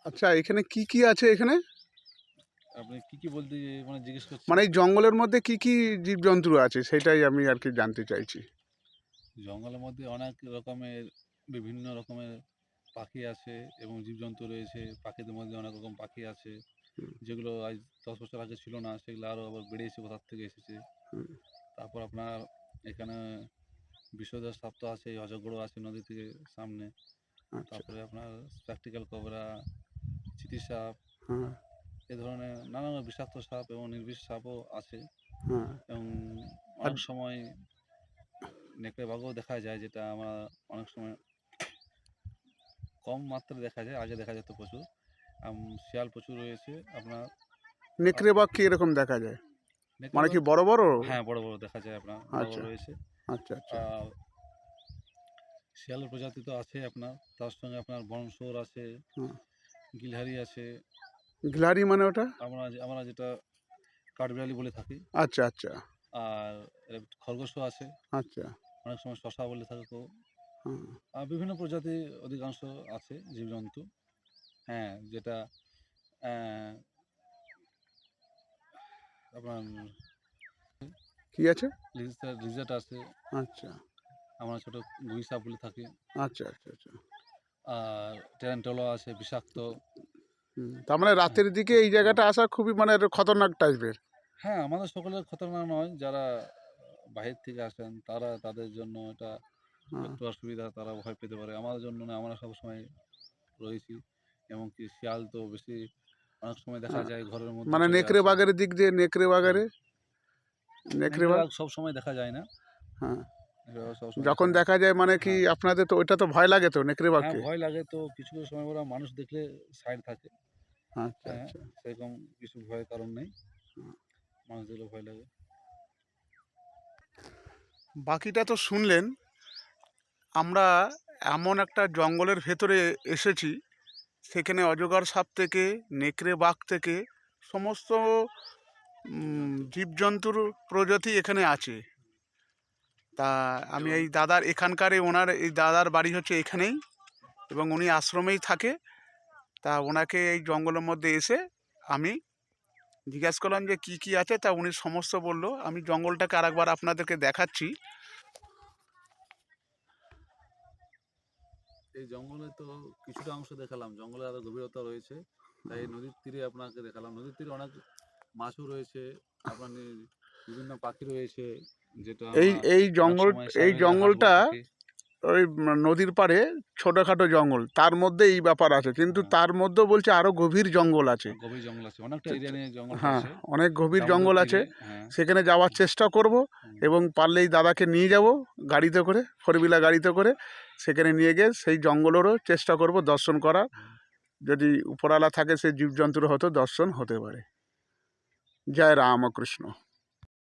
আচ্ছা, এখানে কি কি আছে এখানে? আপনি কি বলতে মানে জিজ্ঞেস করছেন? মানে এই জঙ্গলের মধ্যে কি কি জীবজন্তু আছে সেটাই আমি আর কি জানতে চাইছি। জঙ্গলের মধ্যে অনেক রকমের বিভিন্ন রকমের পাখি আছে এবং জীবজন্তু রয়েছে। পাখিদের মধ্যে অনেক রকম পাখি আছে হুম, যেগুলো আজ 10 বছর আগে ছিল না, সেগুলো আরও আবার বেড়েছে, কোথার থেকে এসেছে। হুম, তারপর আপনার এখানে বিষধর সাপ তো আছে, অজগরও আছে নদী থেকে সামনে। আচ্ছা, তারপরে আপনার প্র্যাকটিক্যাল কবরা, চিতি সাপ, হ্যাঁ, এ ধরনের নানান বিষাক্ত সাপ এবং নির্বিষ সাপও আছে। হ্যাঁ। এবং আর অনেক সময় নেকড়ে বাঘও দেখা যায়, যেটা আমরা অনেক সময় কম মাত্রায় দেখা যায়, আগে দেখা যেত প্রচুর। শিয়াল প্রচুর রয়েছে আপনার। নেকড়ে বাঘ কি এরকম দেখা যায়? নেকড়ে মানে কি বাঘ, বড় বড়? হ্যাঁ, বড় বড় দেখা যায় আপনার, বড় বড় আচ্ছা, রয়েছে। আচ্ছা, আচ্ছা। আর শিয়ালের প্রজাতি তো আছে আপনার, তার সঙ্গে আপনার বন শুয়োর আছে, হুম। গিলহারি আছে। গ্লারি মানে ওটা? আমরা যেটা কাঠবিড়ালি বলে থাকি। আচ্ছা, আচ্ছা, আর খরগোশও আছে, আচ্ছা, অনেক সময় শশা বলে থাকে কেউ। হুম। বিভিন্ন প্রজাতির অধিকাংশ আছে জীবজন্তু। হ্যাঁ, যেটা আহ, আপনার কি আছে? লিজেট আছে, আচ্ছা, আমরা ছোট গুই সাপ বলে থাকি। আচ্ছা, আচ্ছা, আচ্ছা। আর ট্যারান্টুলা আছে বিষাক্ত। তার মানে হ্যাঁ, রাতের দিকে এই জায়গাটা আসা খুবই মানে খতরনাক টাইপের। হ্যাঁ, আমাদের সকলের খতরনাক নয়, যারা বাহির থেকে আসেন তারা, তাদের জন্য এটা হ্যাঁ, একটু অসুবিধা, তারা ভয় পেতে পারে। আমাদের জন্য না, আমরা সবসময় রয়েছি। এমনকি শিয়াল তো বেশি অনেক সময় দেখা হ্যাঁ। যায় ঘরের মধ্যে মানে চলে নেকড়ে আসে। বাঘের দিক দিয়ে নেকড়ে হ্যাঁ, বাঘের নেকড়ে নেকড়ে বাঘ। বাঘ সব সময় দেখা যায় না, হ্যাঁ। নেকড়ে বাঘ সবসময় যখন দেখা যায়। দেখা যায় মানে কি হ্যাঁ, আপনাদের তো ওইটা তো ভয় লাগে তো নেকড়ে হ্যাঁ, বাঘকে? ভয় লাগে তো, কিছু কিছু সময় ওরা মানুষ দেখলে সাইড থাকে। আচ্ছা, হ্যাঁ, আচ্ছা। সেরকম কিছু ভয়ের কারণ নেই, মানুষ দেখলে ভয় লাগে। বাকিটা তো শুনলেন। আমরা এমন একটা জঙ্গলের ভেতরে এসেছি, সেখানে অজগর সাপ থেকে নেকড়ে বাঘ থেকে সমস্ত জীবজন্তু। জীবজন্তুর প্রজাতি এখানে আছে। তা আমি এবং এই দাদার এখানকার ওনার এই দাদার বাড়ি হচ্ছে এখানেই, এবং উনি আশ্রমেই থাকে। তা ওনাকে এই জঙ্গলের মধ্যে এসে আমি জিজ্ঞাসা করলাম যে কি কি আছে, তা উনি সমস্ত বললো। আমি জঙ্গলটাকে আরেকবার আপনাদেরকে দেখাচ্ছি। এই জঙ্গলে তো কিছুটা অংশ দেখালাম, জঙ্গলে আরো গভীরতা রয়েছে, তাই এই নদীর তীরে আপনাকে দেখালাম। নদীর তীরে অনেক মাছও রয়েছে, আপনার বিভিন্ন পাখি রয়েছে, যেটা এই আমরা এই অনেক জঙ্গল সময় এই সাইবেরিয়া হাঁস জঙ্গলটা বলে থাকি। ওই নদীর পাড়ে ছোটখাটো জঙ্গল, তার মধ্যে এই ব্যাপার আছে, কিন্তু হ্যাঁ, তার মধ্যেও বলছে আরো গভীর জঙ্গল আছে। গভীর জঙ্গল আছে, অনেকটা চ- এরিয়া চ- নিয়ে জঙ্গলটা হ্যাঁ, আছে। অনেক গভীর দামোদর জঙ্গল আছে। তীরে, হ্যাঁ। সেখানে যাওয়ার চেষ্টা করব, হুম, এবং পারলেই দাদাকে নিয়ে যাব গাড়িতে করে, ফোর হুইলার গাড়িতে করে। সেখানে নিয়ে গিয়ে সেই জঙ্গলেরও চেষ্টা করব দর্শন করার। হুম। যদি উপরওয়ালা থাকে সেই জীবজন্তুর হয়তো দর্শন হতে পারে। জয় রামকৃষ্ণ।